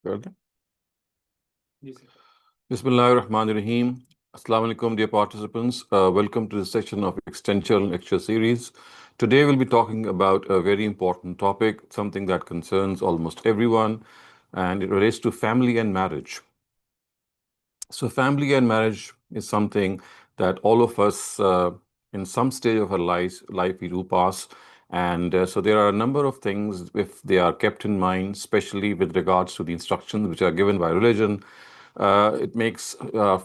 Good. Yes, sir. Bismillahirrahmanirrahim. Assalamu alaikum, dear participants. Welcome to this section of Extension Lecture Series. Today we'll be talking about a very important topic, something that concerns almost everyone, and it relates to family and marriage. So, family and marriage is something that all of us, in some stage of our life we do pass. And so, there are a number of things, if they are kept in mind, especially with regards to the instructions which are given by religion, it makes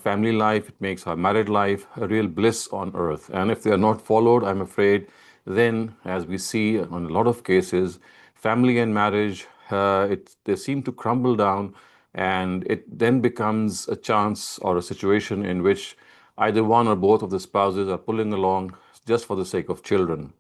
family life, it makes our married life a real bliss on earth. And if they are not followed, I'm afraid, then, as we see on a lot of cases, family and marriage, they seem to crumble down, and it then becomes a chance or a situation in which either one or both of the spouses are pulling along just for the sake of children.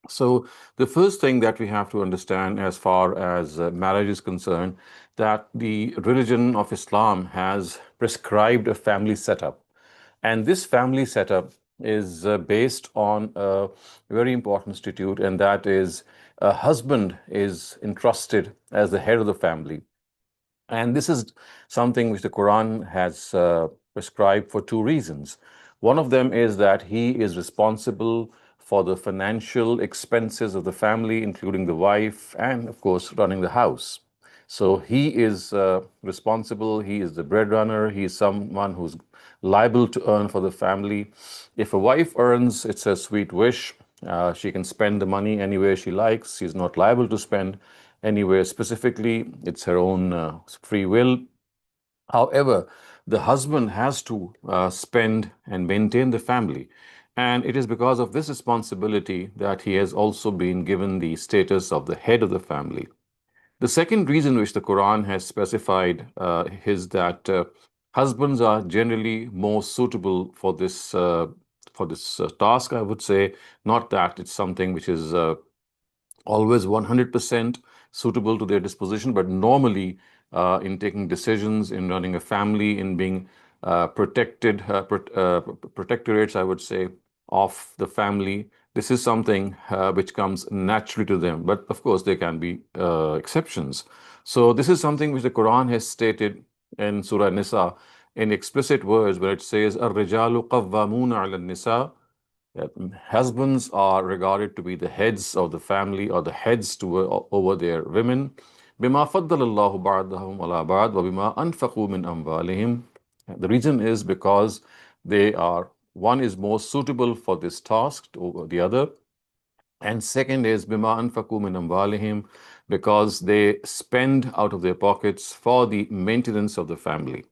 So the first thing that we have to understand as far as marriage is concerned, that the religion of Islam has prescribed a family setup. And this family setup is based on a very important institute, and that is a husband is entrusted as the head of the family. And this is something which the Quran has prescribed for two reasons. One of them is that he is responsible for the financial expenses of the family, including the wife and, of course, running the house. So he is responsible, he is the breadwinner, he is someone who's liable to earn for the family. If a wife earns, it's a sweet wish. She can spend the money anywhere she likes. She's not liable to spend anywhere specifically. It's her own free will. However, the husband has to spend and maintain the family. And it is because of this responsibility that he has also been given the status of the head of the family. The second reason which the Quran has specified is that husbands are generally more suitable for this task. I would say, not that it's something which is always 100% suitable to their disposition, but normally in taking decisions, in running a family, in being protectorates, I would say, of the family. This is something which comes naturally to them. But of course, there can be exceptions. So this is something which the Quran has stated in Surah Nisa in explicit words, where it says, "Ar-rijalu qawwamuna 'ala an-nisa." Husbands are regarded to be the heads of the family, or the heads over their women. بما فضل الله بعضهم على بعض وبما أنفقوا من أموالهم. The reason is because one is more suitable for this task over the other. And second is bima anfaqu min amwalihim, because they spend out of their pockets for the maintenance of the family.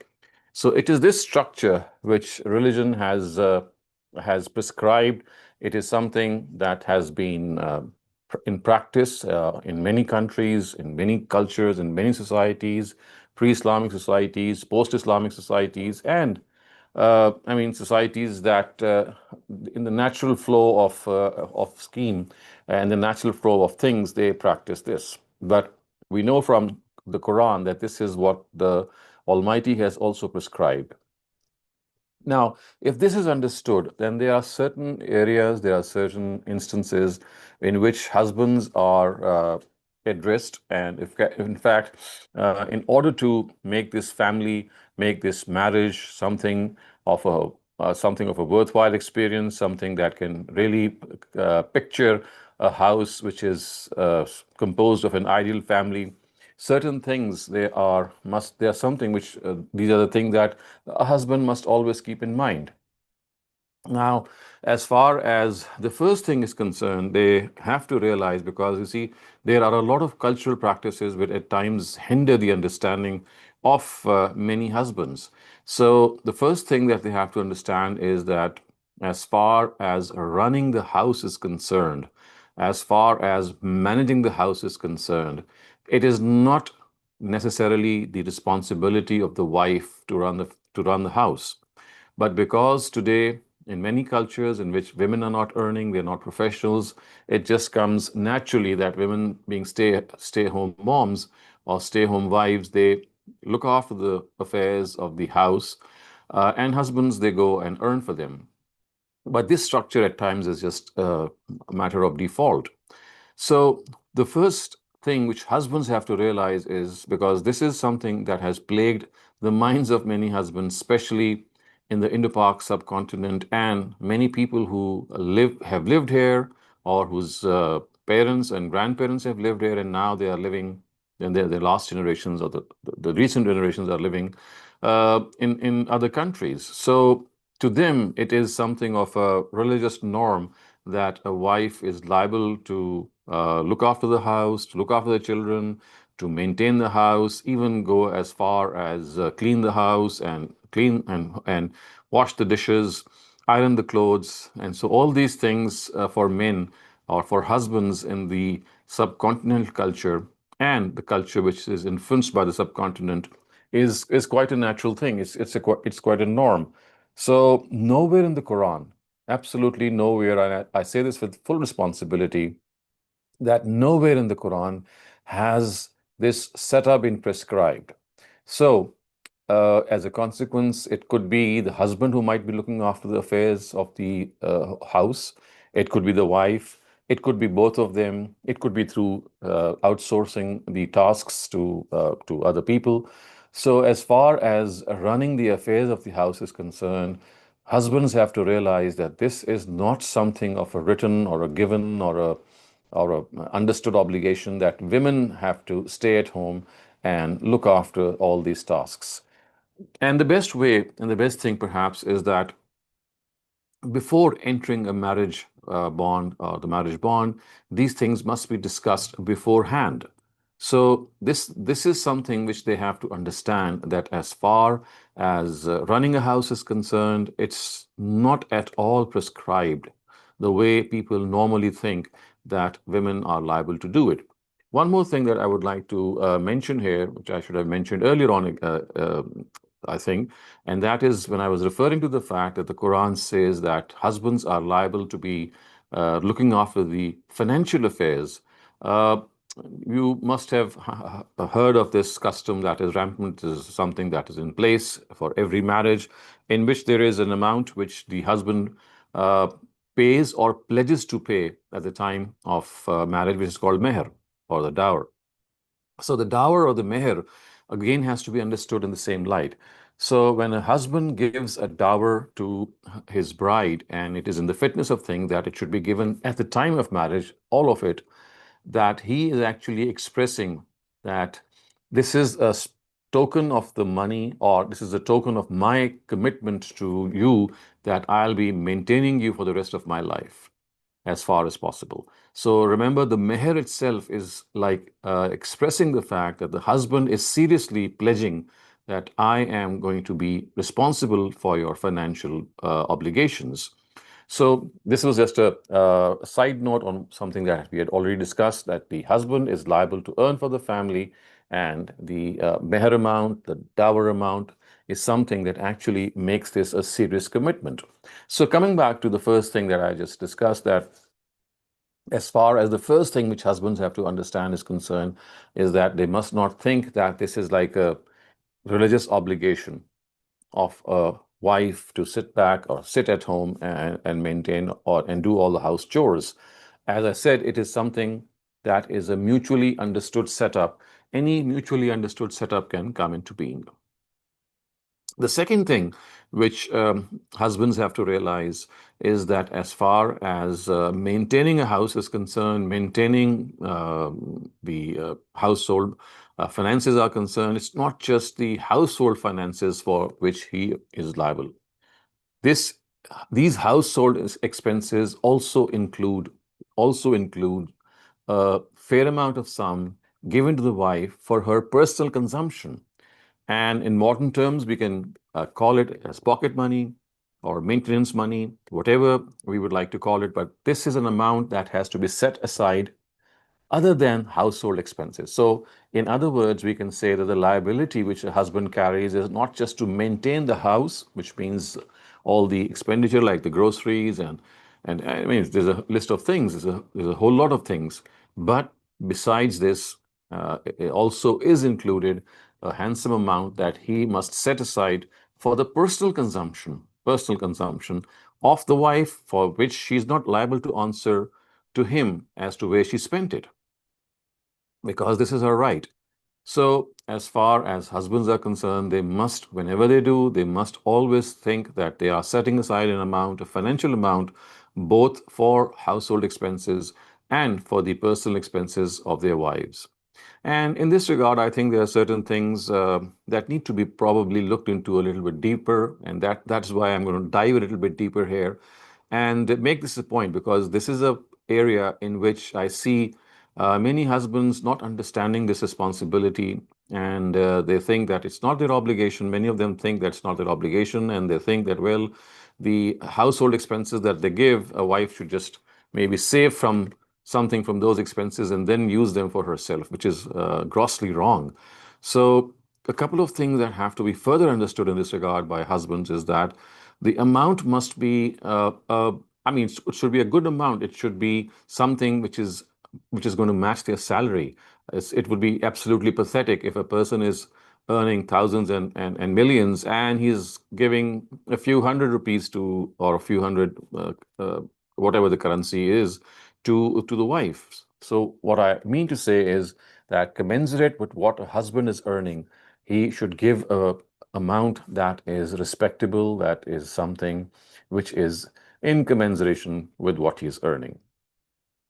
So it is this structure which religion has prescribed. It is something that has been in practice in many countries, in many cultures, in many societies, pre-Islamic societies, post-Islamic societies, and I mean societies that, in the natural flow of scheme and the natural flow of things, they practice this. But we know from the Quran that this is what the Almighty has also prescribed. Now, if this is understood, then there are certain areas, there are certain instances in which husbands are addressed, and if, in fact, in order to make this family, make this marriage something of a worthwhile experience, something that can really picture a house which is composed of an ideal family, certain things they are something which these are the things that a husband must always keep in mind. Now, as far as the first thing is concerned, they have to realize, because you see, there are a lot of cultural practices which at times hinder the understanding of many husbands. So, the first thing that they have to understand is that as far as running the house is concerned, as far as managing the house is concerned, it is not necessarily the responsibility of the wife to run the house. But because today, in many cultures in which women are not earning, they're not professionals, it just comes naturally that women, being stay-home moms or stay-home wives, they look after the affairs of the house, and husbands, they go and earn for them. But this structure at times is just a matter of default. So the first thing which husbands have to realize is, because this is something that has plagued the minds of many husbands, especially in the Indo-Pak subcontinent, and many people who have lived here, or whose parents and grandparents have lived here, and now they are living, and their last generations, or the recent generations are living in other countries. So to them, it is something of a religious norm that a wife is liable to look after the house, to look after the children, to maintain the house, even go as far as clean the house and clean and wash the dishes, iron the clothes. And so all these things for men or for husbands in the subcontinental culture and the culture which is influenced by the subcontinent is quite a natural thing. It's quite a norm. So nowhere in the Quran, absolutely nowhere, and I say this with full responsibility, that nowhere in the Quran has this setup been prescribed. So, as a consequence, it could be the husband who might be looking after the affairs of the house. It could be the wife. It could be both of them. It could be through outsourcing the tasks to other people. So, as far as running the affairs of the house is concerned, husbands have to realize that this is not something of a written or a given or a understood obligation that women have to stay at home and look after all these tasks. And the best way and the best thing perhaps is that before entering a marriage bond or the marriage bond, these things must be discussed beforehand. So this is something which they have to understand, that as far as running a house is concerned, it's not at all prescribed the way people normally think that women are liable to do it. One more thing that I would like to mention here, which I should have mentioned earlier on, I think, and that is when I was referring to the fact that the Quran says that husbands are liable to be looking after the financial affairs. Uh, you must have heard of this custom that is rampant, is something that is in place for every marriage, in which there is an amount which the husband uh, pays or pledges to pay at the time of marriage, which is called meher or the dower. So the dower or the meher again has to be understood in the same light. So when a husband gives a dower to his bride, and it is in the fitness of thing that it should be given at the time of marriage, all of it, that he is actually expressing that this is a token of the money, or this is a token of my commitment to you, that I'll be maintaining you for the rest of my life as far as possible. So remember, the meher itself is like expressing the fact that the husband is seriously pledging that I am going to be responsible for your financial obligations. So this was just a side note on something that we had already discussed, that the husband is liable to earn for the family, and the meher amount, the dower amount, is something that actually makes this a serious commitment. So coming back to the first thing that I just discussed, that as far as the first thing which husbands have to understand is concerned, is that they must not think that this is like a religious obligation of a wife to sit back or sit at home and maintain and do all the house chores. As I said, it is something that is a mutually understood setup. Any mutually understood setup can come into being. The second thing which husbands have to realize is that as far as maintaining a house is concerned, maintaining the household finances are concerned, it's not just the household finances for which he is liable. This these household expenses also include a fair amount of sum given to the wife for her personal consumption. And in modern terms, we can call it as pocket money or maintenance money, whatever we would like to call it. But this is an amount that has to be set aside other than household expenses. So, in other words, we can say that the liability which a husband carries is not just to maintain the house, which means all the expenditure like the groceries and I mean there's a list of things. There's a whole lot of things. But besides this, it also is included a handsome amount that he must set aside for the personal consumption of the wife, for which she is not liable to answer to him as to where she spent it. because this is her right. So, as far as husbands are concerned, they must, whenever they do, they must always think that they are setting aside an amount, a financial amount, both for household expenses and for the personal expenses of their wives. And in this regard, I think there are certain things that need to be probably looked into a little bit deeper, and that's why I'm going to dive a little bit deeper here and make this a point, because this is a area in which I see many husbands not understanding this responsibility, and they think that it's not their obligation. Many of them think that's not their obligation, and they think that, well, the household expenses that they give, a wife should just maybe save from something from those expenses and then use them for herself, which is grossly wrong. So, a couple of things that have to be further understood in this regard by husbands is that the amount must be, I mean, it should be a good amount. It should be something which is going to match their salary. It would be absolutely pathetic if a person is earning thousands and millions and he's giving a few hundred rupees to, or a few hundred, whatever the currency is, to the wife. So what I mean to say is that commensurate with what a husband is earning, he should give a amount that is respectable, that is something which is in commensuration with what he is earning.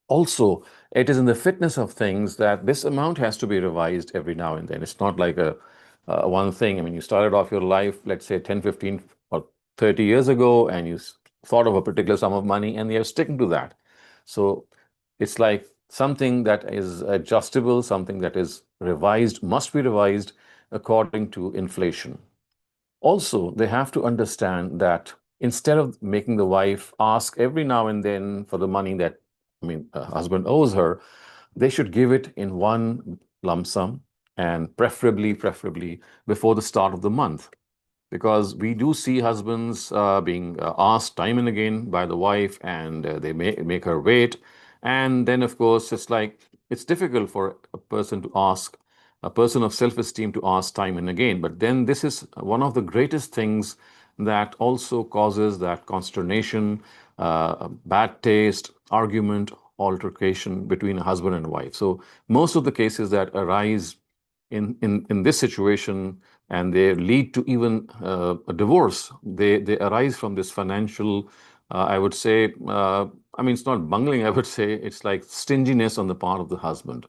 Also, it is in the fitness of things that this amount has to be revised every now and then. It's not like a one thing. I mean, you started off your life, let's say 10, 15, or 30 years ago, and you thought of a particular sum of money and you're sticking to that. So it's like something that is adjustable, something that is revised, must be revised according to inflation. Also, they have to understand that instead of making the wife ask every now and then for the money that, I mean, a husband owes her, they should give it in one lump sum, and preferably before the start of the month, because we do see husbands being asked time and again by the wife, and they make her wait. And then, of course, it's like it's difficult for a person of self esteem to ask time and again. But then, this is one of the greatest things that also causes that consternation, bad taste, argument, altercation between a husband and wife. So, most of the cases that arise in this situation, and they lead to even a divorce, they arise from this financial, I would say, I mean, it's not bungling, I would say it's like stinginess on the part of the husband.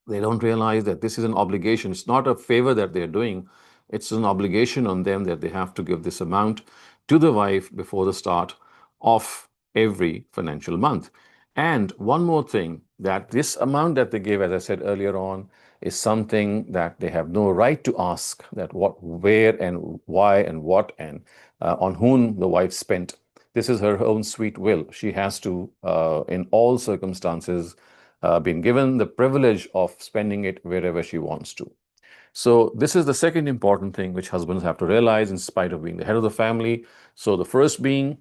They don't realize that this is an obligation. It's not a favor that they're doing. It's an obligation on them that they have to give this amount to the wife before the start of every financial month. And one more thing, that this amount that they give, as I said earlier on, is something that they have no right to ask, that what, where, and why, and what, and on whom the wife spent. This is her own sweet will. She has to, in all circumstances, been given the privilege of spending it wherever she wants to. So, this is the second important thing which husbands have to realize in spite of being the head of the family. So, the first being,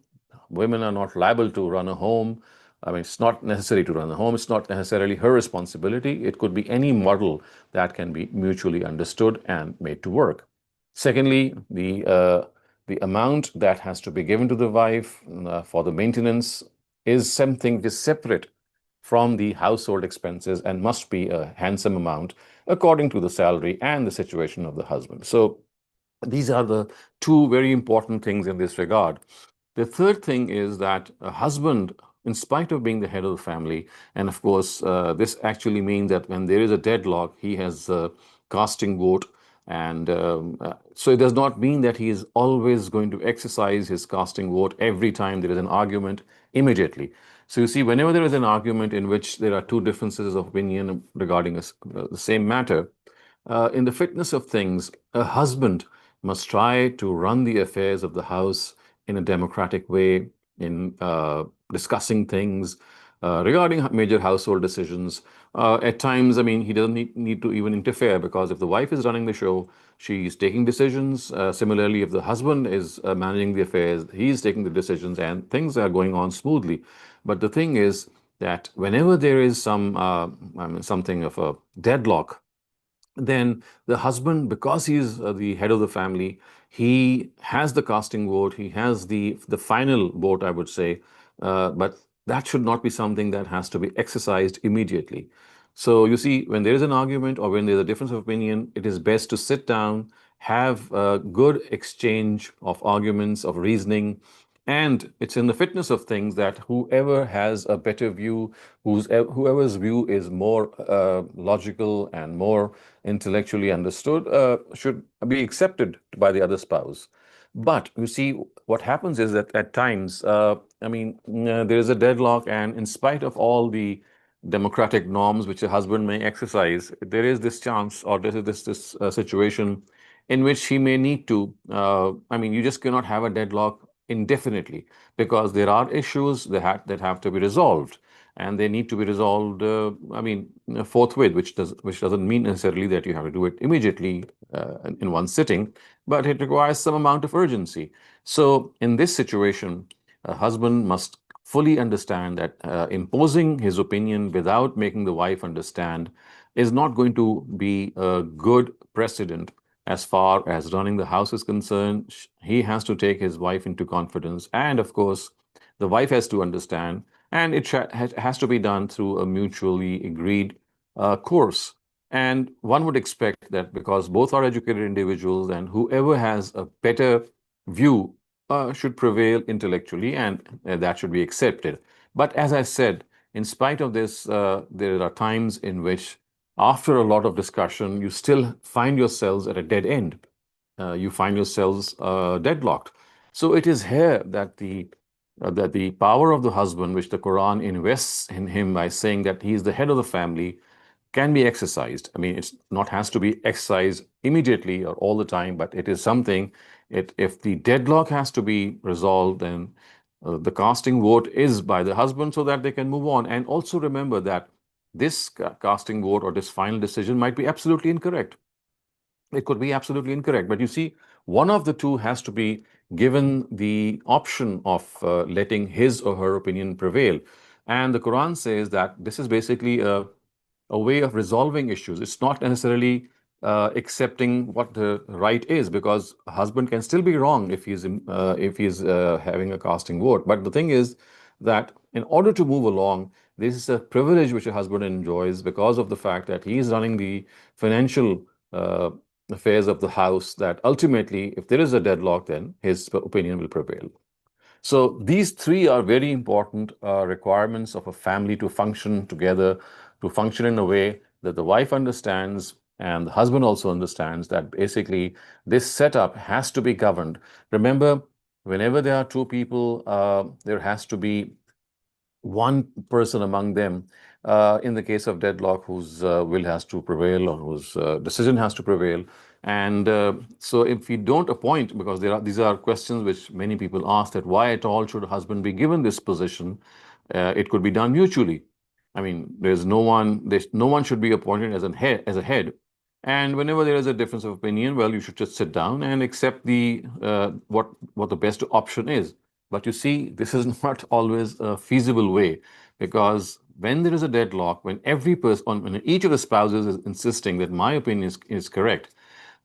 women are not liable to run a home. I mean, it's not necessary to run a home. It's not necessarily her responsibility. It could be any model that can be mutually understood and made to work. Secondly, the amount that has to be given to the wife for the maintenance is something which is separate from the household expenses and must be a handsome amount according to the salary and the situation of the husband. So these are the two very important things in this regard. The third thing is that a husband, in spite of being the head of the family, and of course, this actually means that when there is a deadlock, he has a casting vote. And so it does not mean that he is always going to exercise his casting vote every time there is an argument immediately. So you see, whenever there is an argument in which there are two differences of opinion regarding the same matter, in the fitness of things, a husband must try to run the affairs of the house in a democratic way, in discussing things regarding major household decisions. At times, I mean, he doesn't need to even interfere, because if the wife is running the show, she's taking decisions. Similarly, if the husband is managing the affairs, he's taking the decisions, and things are going on smoothly. But the thing is that whenever there is I mean, something of a deadlock, then the husband, because he is the head of the family, he has the casting vote, he has the final vote, I would say, but that should not be something that has to be exercised immediately. So you see, when there is an argument or when there's a difference of opinion, it is best to sit down, have a good exchange of arguments, of reasoning, and it's in the fitness of things that whoever has a better view, whoever's view is more logical and more intellectually understood, should be accepted by the other spouse. But you see, what happens is that at times, there is a deadlock, and in spite of all the democratic norms which a husband may exercise, there is this chance or there is this situation in which he may need to. You just cannot have a deadlock indefinitely because there are issues that have to be resolved, and they need to be resolved. Forthwith, which doesn't mean necessarily that you have to do it immediately in one sitting, but it requires some amount of urgency. So in this situation, a husband must fully understand that imposing his opinion without making the wife understand is not going to be a good precedent as far as running the house is concerned. He has to take his wife into confidence, and of course, the wife has to understand, and has to be done through a mutually agreed course. And one would expect that because both are educated individuals, and whoever has a better view should prevail intellectually, and that should be accepted. But as I said, in spite of this, there are times in which, after a lot of discussion, you still find yourselves at a dead end. You find yourselves deadlocked. So it is here that the power of the husband, which the Quran invests in him by saying that he is the head of the family, can be exercised. I mean, it's not has to be exercised immediately or all the time, but it is something. If the deadlock has to be resolved, then the casting vote is by the husband so that they can move on. And also remember that this casting vote or this final decision might be absolutely incorrect. It could be absolutely incorrect. But you see, one of the two has to be given the option of letting his or her opinion prevail. And the Quran says that this is basically a way of resolving issues. It's not necessarily accepting what the right is, because a husband can still be wrong if he's having a casting vote. But the thing is that in order to move along, this is a privilege which a husband enjoys because of the fact that he is running the financial affairs of the house. That ultimately, if there is a deadlock, then his opinion will prevail. So these three are very important requirements of a family to function together, to function in a way that the wife understands and the husband also understands that basically this setup has to be governed. Remember, whenever there are two people, there has to be one person among them, in the case of deadlock, whose will has to prevail or whose decision has to prevail. And so if we don't appoint, because these are questions which many people ask, that why at all should a husband be given this position? It could be done mutually. I mean, no one should be appointed as a head. And whenever there is a difference of opinion, well, you should just sit down and accept the what the best option is. But you see, this is not always a feasible way, because when there is a deadlock, when each of the spouses is insisting that my opinion is correct,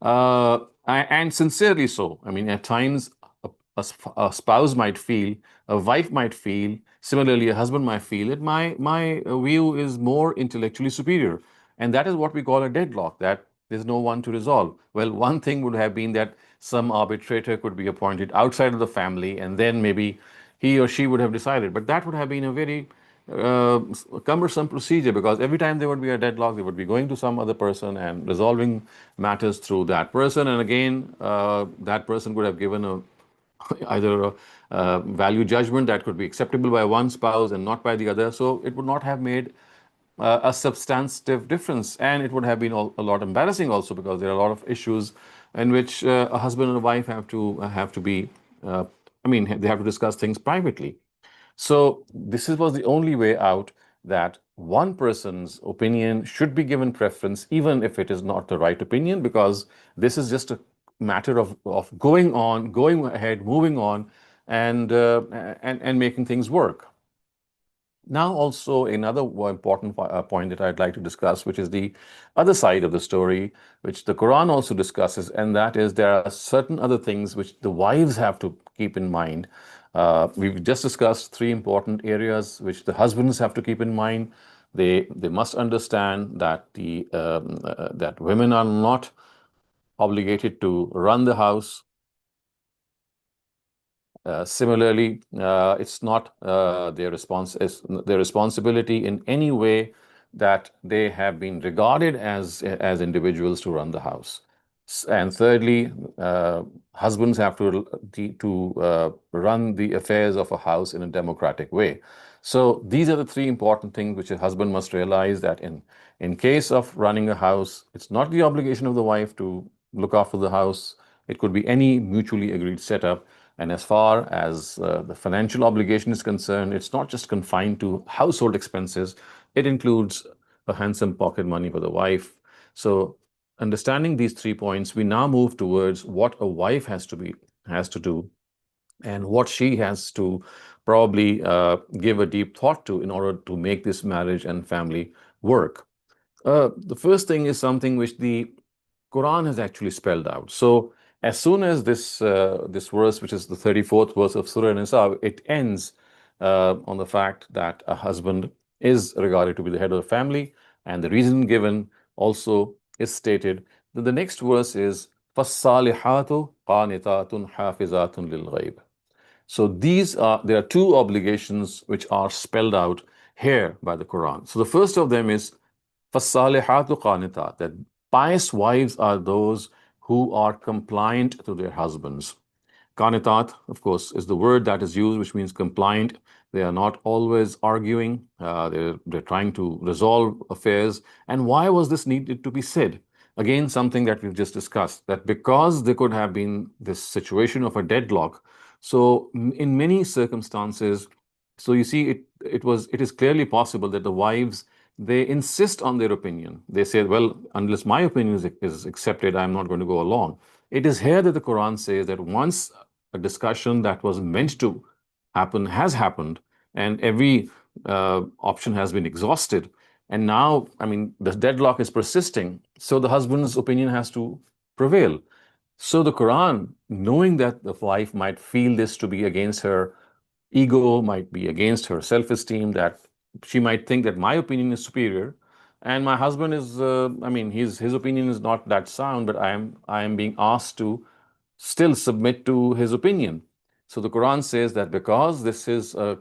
and sincerely so. I mean, at times, a spouse might feel, a wife might feel, similarly, a husband might feel that my view is more intellectually superior, and that is what we call a deadlock. That there's no one to resolve. Well, one thing would have been that some arbitrator could be appointed outside of the family, and then maybe he or she would have decided. But that would have been a very cumbersome procedure, because every time there would be a deadlock, they would be going to some other person and resolving matters through that person. And again, that person would have given either a value judgment that could be acceptable by one spouse and not by the other. So it would not have made a substantive difference, and it would have been a lot embarrassing also, because there are a lot of issues in which a husband and a wife have to be. They have to discuss things privately. So was the only way out, that one person's opinion should be given preference, even if it is not the right opinion, because this is just a matter of going ahead, moving on, and making things work. Now, also another important point that I'd like to discuss, which is the other side of the story, which the Quran also discusses, and that is there are certain other things which the wives have to keep in mind. We've just discussed three important areas which the husbands have to keep in mind. They must understand that that women are not obligated to run the house. Similarly, it's not their responsibility in any way that they have been regarded as individuals to run the house. And thirdly, husbands have to run the affairs of a house in a democratic way. So these are the three important things which a husband must realize, that in case of running a house, it's not the obligation of the wife to look after the house. It could be any mutually agreed setup. And as far as the financial obligation is concerned, it's not just confined to household expenses. It includes a handsome pocket money for the wife. So, understanding these 3 points, we now move towards what a wife has to do, and what she has to probably give a deep thought to in order to make this marriage and family work. The first thing is something which the Quran has actually spelled out. So as soon as this verse, which is the 34th verse of Surah Nisa, it ends on the fact that a husband is regarded to be the head of the family, and the reason given also is stated. That the next verse is فَالصَّالِحَاتُ قَانِتَاتٌ حَافِظَاتٌ لِلْغَيْبِ. So there are two obligations which are spelled out here by the Quran. So the first of them is فَالصَّالِحَاتُ قَانِتَاتٌ, that pious wives are those who are compliant to their husbands. Qanitat, of course, is the word that is used, which means compliant. They are not always arguing. They're trying to resolve affairs. And why was this needed to be said? Again, something that we've just discussed, that because there could have been this situation of a deadlock. So in many circumstances, so you see, it is clearly possible that the wives, they insist on their opinion. They say, well, unless my opinion is accepted, I'm not going to go along. It is here that the Quran says that once a discussion that was meant to happen has happened, and every option has been exhausted, and now, I mean, the deadlock is persisting, so the husband's opinion has to prevail. So the Quran, knowing that the wife might feel this to be against her ego, might be against her self-esteem, that she might think that my opinion is superior, and my husband is, I mean, his opinion is not that sound, but I am being asked to still submit to his opinion. So the Quran says that because this is a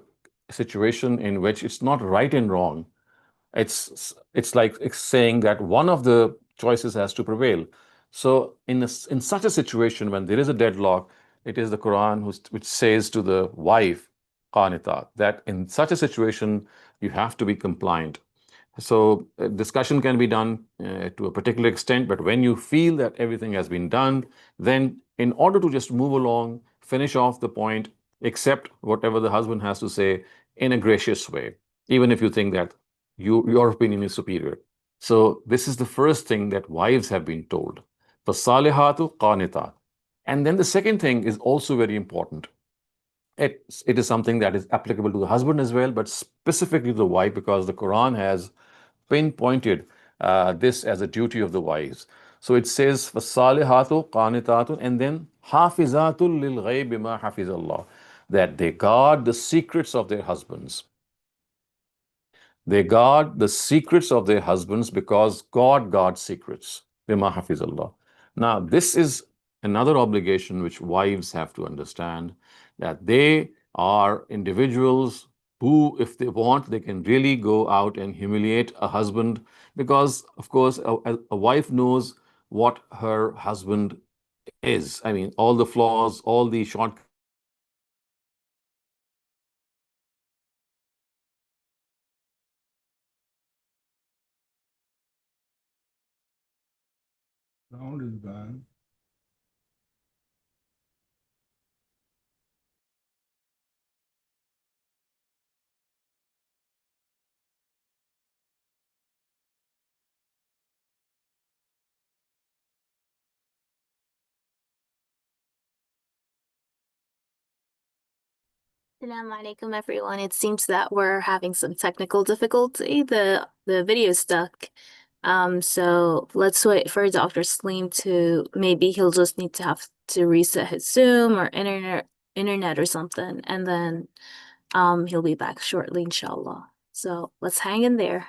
situation in which it's not right and wrong, it's like it's saying that one of the choices has to prevail. So in such a situation, when there is a deadlock, it is the Quran which says to the wife, qanita, that in such a situation you have to be compliant. So discussion can be done to a particular extent, but when you feel that everything has been done, then in order to just move along, finish off the point, accept whatever the husband has to say in a gracious way, even if you think that your opinion is superior. So this is the first thing that wives have been told. فَالصَّالِحَاتُ قَانِتَاتٌ. And then the second thing is also very important. It is something that is applicable to the husband as well, but specifically to the wife, because the Quran has pinpointed this as a duty of the wives. So it says, فَالصَّالِحَاتُ قَانِتَاتٌ, and then حَافِظَاتٌ لِلْغَيْبِ بِمَا حَفِظَ اللَّهُ, that they guard the secrets of their husbands. They guard the secrets of their husbands because God guards secrets. Bima hafizallah. Now, this is another obligation which wives have to understand, that they are individuals who, if they want, they can really go out and humiliate a husband, because, of course, a wife knows what her husband is. I mean, all the flaws, all the shortcomings, all the weaknesses, all the mistakes, everything she knows. So Sound is gone. Assalamu alaikum, everyone. It seems that we're having some technical difficulty. The video is stuck. So let's wait for Dr. Saleem to, maybe he'll just need to have to reset his Zoom or internet or something, and then he'll be back shortly, inshallah. So let's hang in there.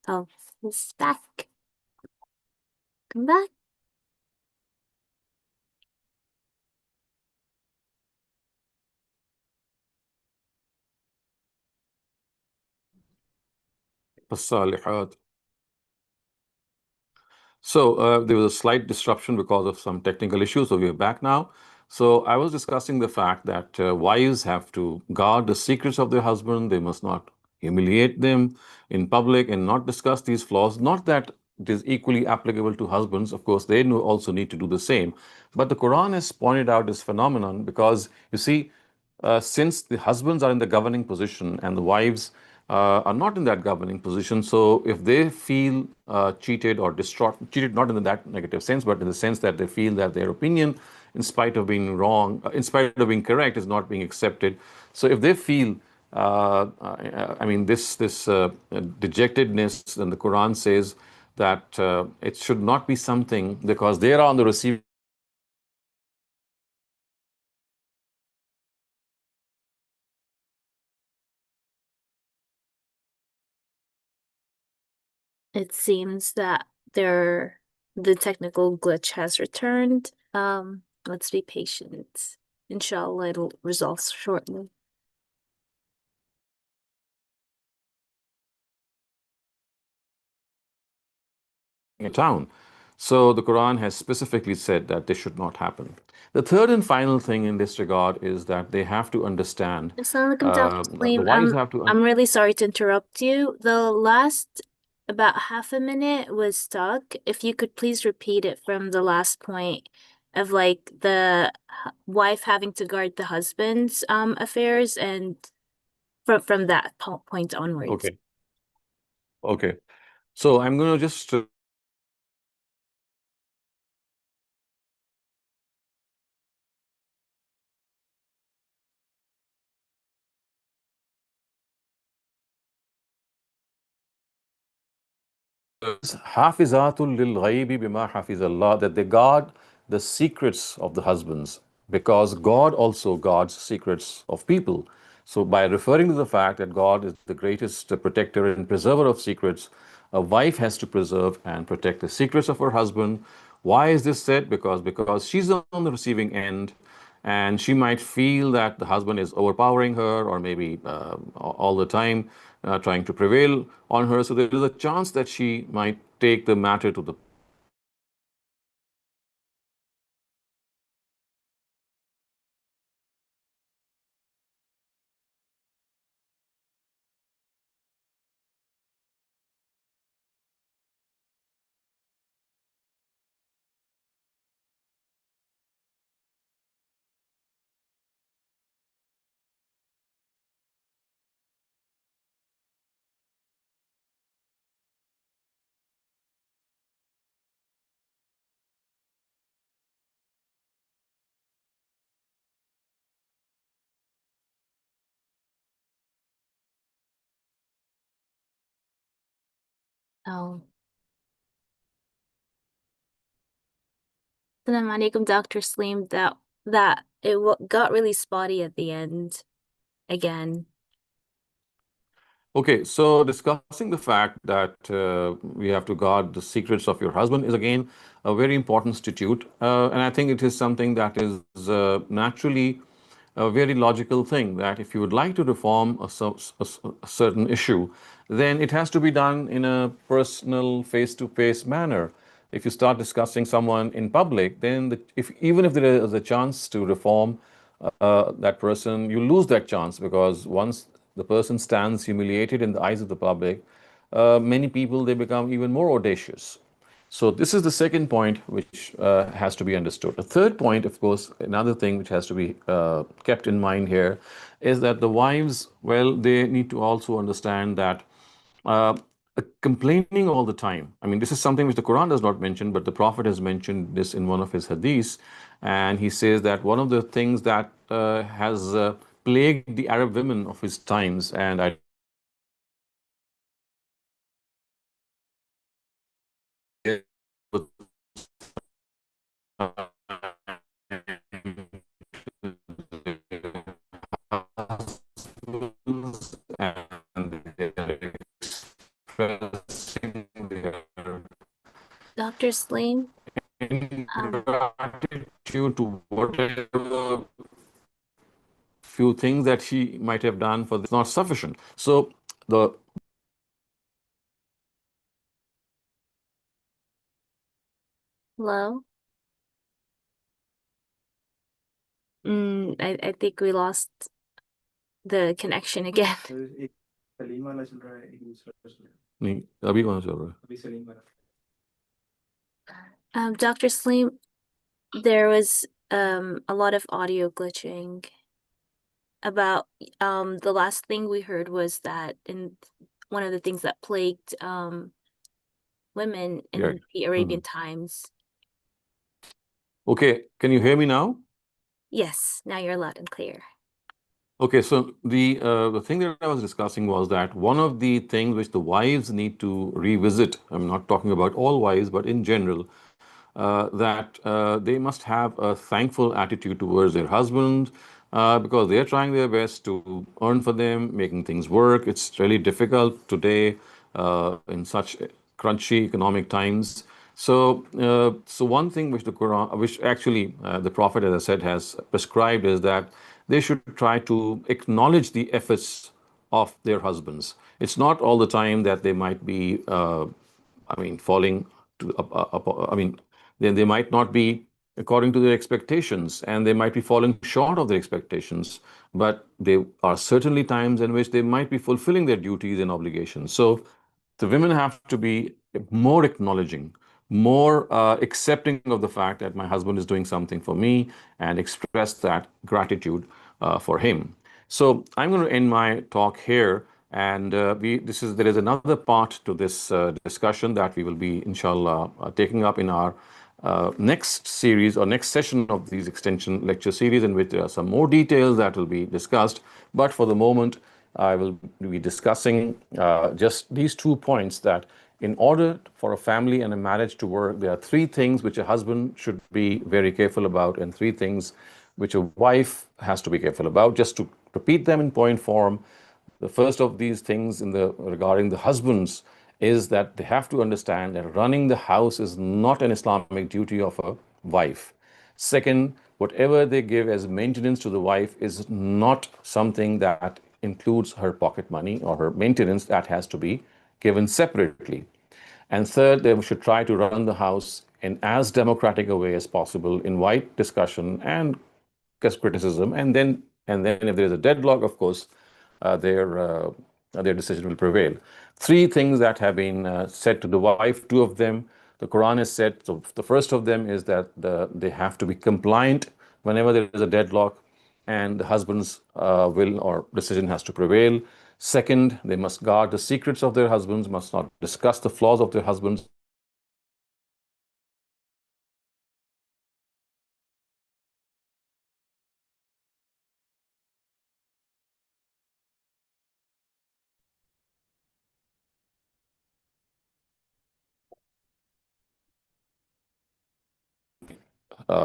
Oh, he's back. Come back. الصالحات. So there was a slight disruption because of some technical issues, so we're back now. So I was discussing the fact that wives have to guard the secrets of their husband. They must not humiliate them in public and not discuss these flaws. Not that it is equally applicable to husbands. Of course, they also need to do the same. But the Quran has pointed out this phenomenon because, you see, since the husbands are in the governing position and the wives are not in that governing position, so if they feel cheated or distraught, cheated not in that negative sense, but in the sense that they feel that their opinion, in spite of being wrong, in spite of being correct, is not being accepted. So if they feel, I mean, this dejectedness, then the Quran says that it should not be something because they are on the receiving. It seems that the technical glitch has returned. Let's be patient. Inshallah, it'll resolve shortly. A town. So the Quran has specifically said that this should not happen. The third and final thing in this regard is that they have to understand, Assalamualaikum, Dr. the Saleem. wives have to. I'm really sorry to interrupt you. The last about half a minute was stuck. If you could please repeat it from the last point of like the wife having to guard the husband's affairs and from that point onwards. Okay, okay. So I'm going to just Hafizatul lil ghaibi bima hafizallah, that they guard the secrets of the husbands because God also guards secrets of people. So by referring to the fact that God is the greatest protector and preserver of secrets, a wife has to preserve and protect the secrets of her husband. Why is this said? Because she's on the receiving end, and she might feel that the husband is overpowering her or maybe all the time trying to prevail on her. So there is a chance that she might take the matter to the Oh. Assalamu alaikum, Dr. Saleem. That it got really spotty at the end again. Okay, so discussing the fact that we have to guard the secrets of your husband is again a very important statute, and I think it is something that is naturally a very logical thing. That if you would like to reform a certain issue, then it has to be done in a personal, face-to-face manner. If you start discussing someone in public, then if even if there is a chance to reform that person, you lose that chance because once the person stands humiliated in the eyes of the public, many people they become even more audacious. So this is the second point which has to be understood. The third point, of course, another thing which has to be kept in mind here is that the wives, well, they need to also understand that uh, complaining all the time. I mean, this is something which the Quran does not mention, but the Prophet has mentioned this in one of his hadiths. And he says that one of the things that has plagued the Arab women of his times, and I and Dr. Saleem. in gratitude to whatever few things that she might have done for this, not sufficient. So the Hello? I think we lost the connection again. नहीं, अभी कौन चल रहा है? Dr. Saleem, there was a lot of audio glitching about the last thing we heard was that in one of the things that plagued women in Yeah. the Arabian times. Okay, can you hear me now? Yes, now you're loud and clear. Okay, so the thing that I was discussing was that one of the things which the wives need to revisit, I'm not talking about all wives, but in general, that they must have a thankful attitude towards their husband because they're trying their best to earn for them, making things work. It's really difficult today in such crunchy economic times. So one thing which the Quran, which actually the Prophet, as I said, has prescribed is that they should try to acknowledge the efforts of their husbands. It's not all the time that they might be, falling to, then they might not be according to their expectations and they might be falling short of their expectations, but there are certainly times in which they might be fulfilling their duties and obligations. So the women have to be more acknowledging, more accepting of the fact that my husband is doing something for me and express that gratitude for him. So I'm going to end my talk here, and there is another part to this discussion that we will be, inshallah, taking up in our next series or next session of these extension lecture series, in which there are some more details that will be discussed. But for the moment, I will be discussing just these 2 points, that in order for a family and a marriage to work, there are 3 things which a husband should be very careful about, and 3 things which a wife has to be careful about. Just to repeat them in point form, the first of these things regarding the husbands is that they have to understand that running the house is not an Islamic duty of a wife. Second, whatever they give as maintenance to the wife is not something that includes her pocket money or her maintenance. That has to be given separately. And third, they should try to run the house in as democratic a way as possible, invite discussion and criticism, and then if there is a deadlock, of course, their decision will prevail. 3 things that have been said to the wife, 2 of them the Quran has said. So the first of them is that they have to be compliant whenever there is a deadlock, and the husband's will or decision has to prevail. Second, they must guard the secrets of their husbands, must not discuss the flaws of their husbands.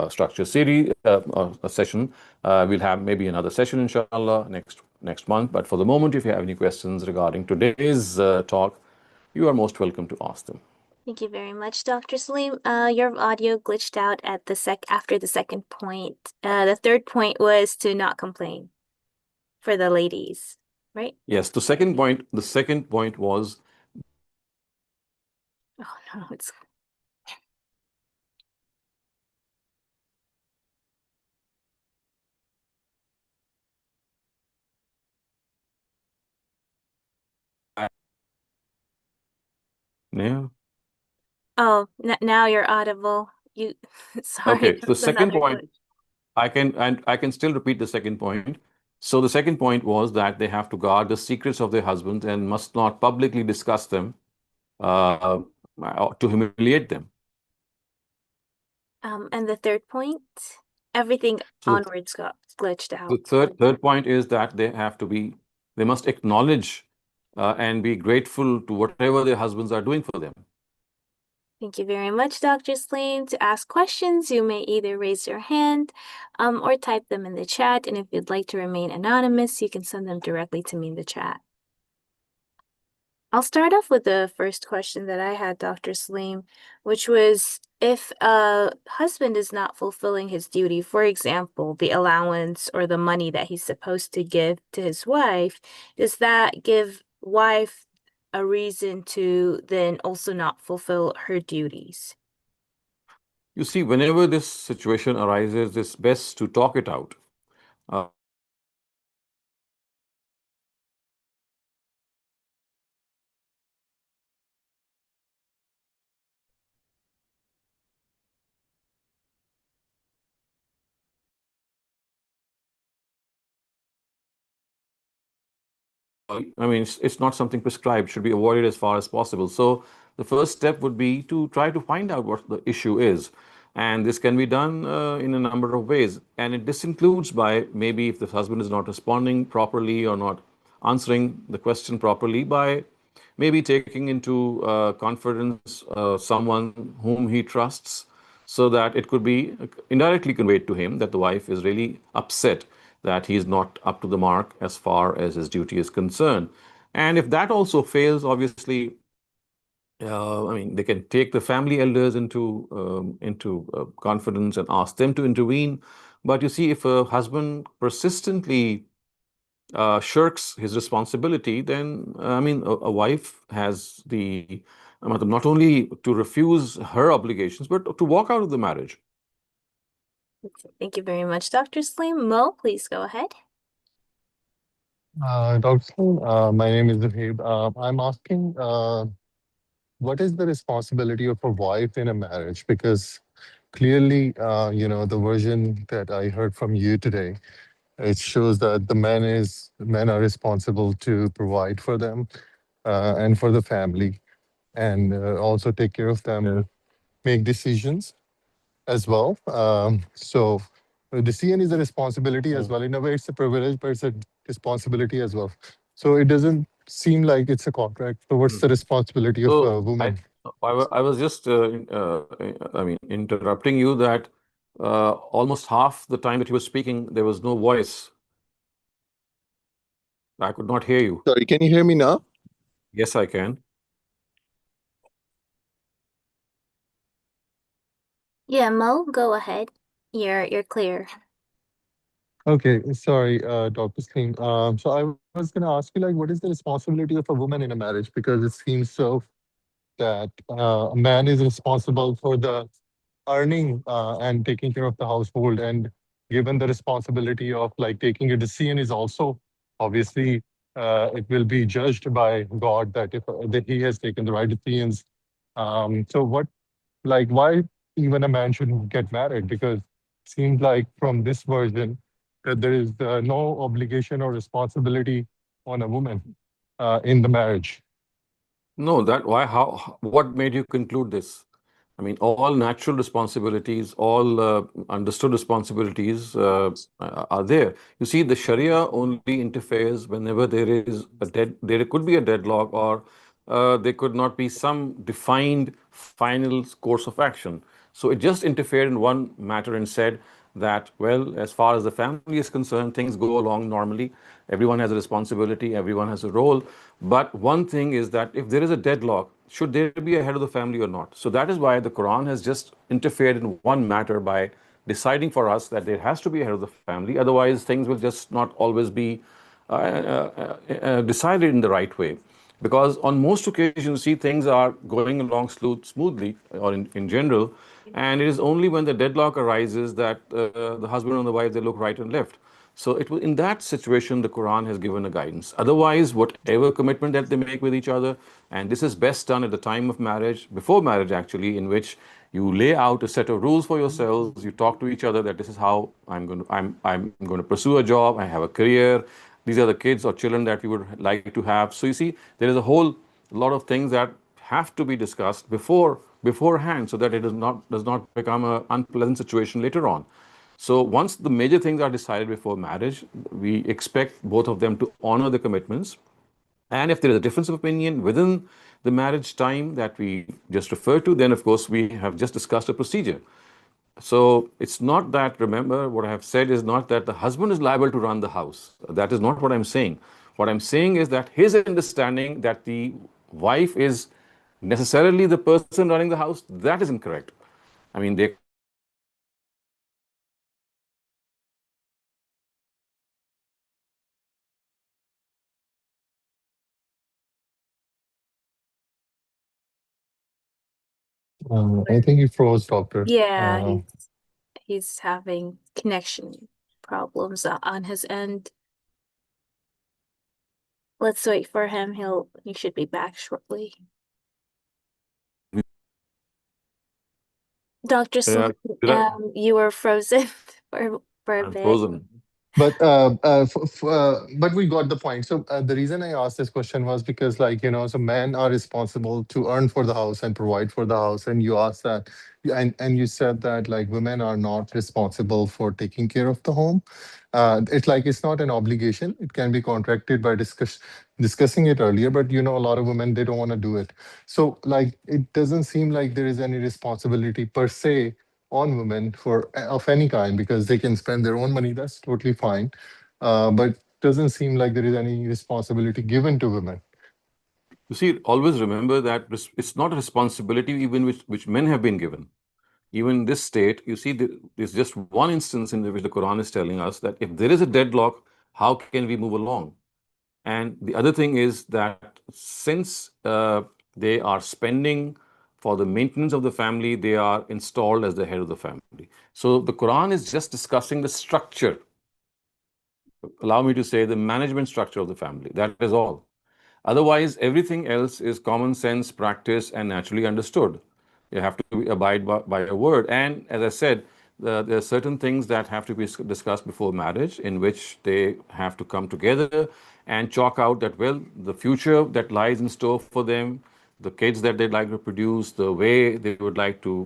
Structure series, a session. We'll have maybe another session, inshallah, next month. But for the moment, if you have any questions regarding today's talk, you are most welcome to ask them. Thank you very much, Dr. Saleem. Your audio glitched out at after the second point. The third point was to not complain for the ladies, right? Yes, the second point was. Oh no, it's Yeah. oh now you're audible. You sorry, Okay. that The was second another point, glitch. I can still repeat the second point. So the second point was that they have to guard the secrets of their husbands and must not publicly discuss them uh, to humiliate them. And the third point, everything So onwards got glitched the out. third point is that they must acknowledge and be grateful to whatever their husbands are doing for them. Thank you very much, Dr. Saleem. To ask questions, you may either raise your hand or type them in the chat. And if you'd like to remain anonymous, you can send them directly to me in the chat. I'll start off with the first question that I had, Dr. Saleem, which was if a husband is not fulfilling his duty, for example, the allowance or the money that he's supposed to give to his wife, does that give wife a reason to then also not fulfill her duties? You see, whenever this situation arises, it's best to talk it out. I mean, it's not something prescribed, should be avoided as far as possible. So the first step would be to try to find out what the issue is. And this can be done in a number of ways. This includes by maybe if the husband is not responding properly or not answering the question properly, by maybe taking into confidence someone whom he trusts, so that it could be indirectly conveyed to him that the wife is really upset that he is not up to the mark as far as his duty is concerned. And if that also fails, obviously, I mean, they can take the family elders into confidence and ask them to intervene. But you see, if a husband persistently shirks his responsibility, then I mean, a wife has the not only to refuse her obligations, but to walk out of the marriage. Thank you very much, Dr. Saleem. Mo, please go ahead. Dr. Saleem, my name is Zahib. I'm asking, what is the responsibility of a wife in a marriage? Because clearly, the version that I heard from you today, it shows that men are responsible to provide for them and for the family, and also take care of them, make decisions as well. So decision is a responsibility as well. In a way, it's a privilege, but it's a responsibility as well. So it doesn't seem like it's a contract. So what's the responsibility of a So woman? I was just, I mean, interrupting you that almost half the time that you were speaking, there was no voice. I could not hear you. Sorry, can you hear me now? Yes, I can. Yeah, Mo, go ahead. You're clear. Okay, sorry, Dr. Singh. So I was going to ask you, like, what is the responsibility of a woman in a marriage? Because it seems so that a man is responsible for the earning and taking care of the household, and given the responsibility of like taking a decision is also obviously it will be judged by God that if that he has taken the right decisions. So what, like, why even a man shouldn't get married? Because it seems like from this version that there is no obligation or responsibility on a woman in the marriage. No, that why, what made you conclude this? I mean, all natural responsibilities, all understood responsibilities are there. You see, the Sharia only interferes whenever there could be a deadlock, or there could not be some defined final course of action. So it just interfered in one matter and said that, well, as far as the family is concerned, things go along normally. Everyone has a responsibility, everyone has a role. But one thing is that if there is a deadlock, should there be a head of the family or not? So that is why the Quran has just interfered in one matter by deciding for us that there has to be a head of the family. Otherwise, things will just not always be decided in the right way. Because on most occasions, see, things are going along smoothly, or in general, and it is only when the deadlock arises that the husband and the wife, they look right and left. So it will, in that situation, the Quran has given a guidance. Otherwise, whatever commitment that they make with each other, and this is best done at the time of marriage, before marriage actually, in which you lay out a set of rules for yourselves. You talk to each other that this is how I'm going to pursue a job. I have a career. These are the kids or children that we would like to have. So you see, there is a whole lot of things that have to be discussed beforehand, so that it does not become an unpleasant situation later on. So once the major things are decided before marriage, we expect both of them to honor the commitments. And if there is a difference of opinion within the marriage time that we just referred to, then of course we have just discussed a procedure. So it's not that, remember, what I have said is not that the husband is liable to run the house. That is not what I'm saying. What I'm saying is that his understanding that the wife is necessarily the person running the house, that is incorrect. I mean, there could be I think you froze, doctor. Yeah, he's having connection problems on his end. Let's wait for him. He should be back shortly. Dr. Saleem, did I, you were frozen for a I'm bit. frozen. But we got the point. So the reason I asked this question was because, like, so men are responsible to earn for the house and provide for the house. And you asked that, and you said that like women are not responsible for taking care of the home. It's like it's not an obligation. It can be contracted by discussing it earlier. But a lot of women, they don't want to do it. So like it doesn't seem like there is any responsibility per se on women for of any kind because they can spend their own money. That's totally fine, but doesn't seem like there is any responsibility given to women. You see, always remember that it's not a responsibility even which men have been given. Even in this state, you see, there's just one instance in which the Quran is telling us that if there is a deadlock, how can we move along? And the other thing is that since they are spending for the maintenance of the family, they are installed as the head of the family. So the Quran is just discussing the structure, allow me to say, the management structure of the family. That is all. Otherwise, everything else is common sense, practice, and naturally understood. You have to abide by a word. And as I said, there are certain things that have to be discussed before marriage, in which they have to come together and chalk out that, well, the future that lies in store for them, the kids that they'd like to produce, the way they would like to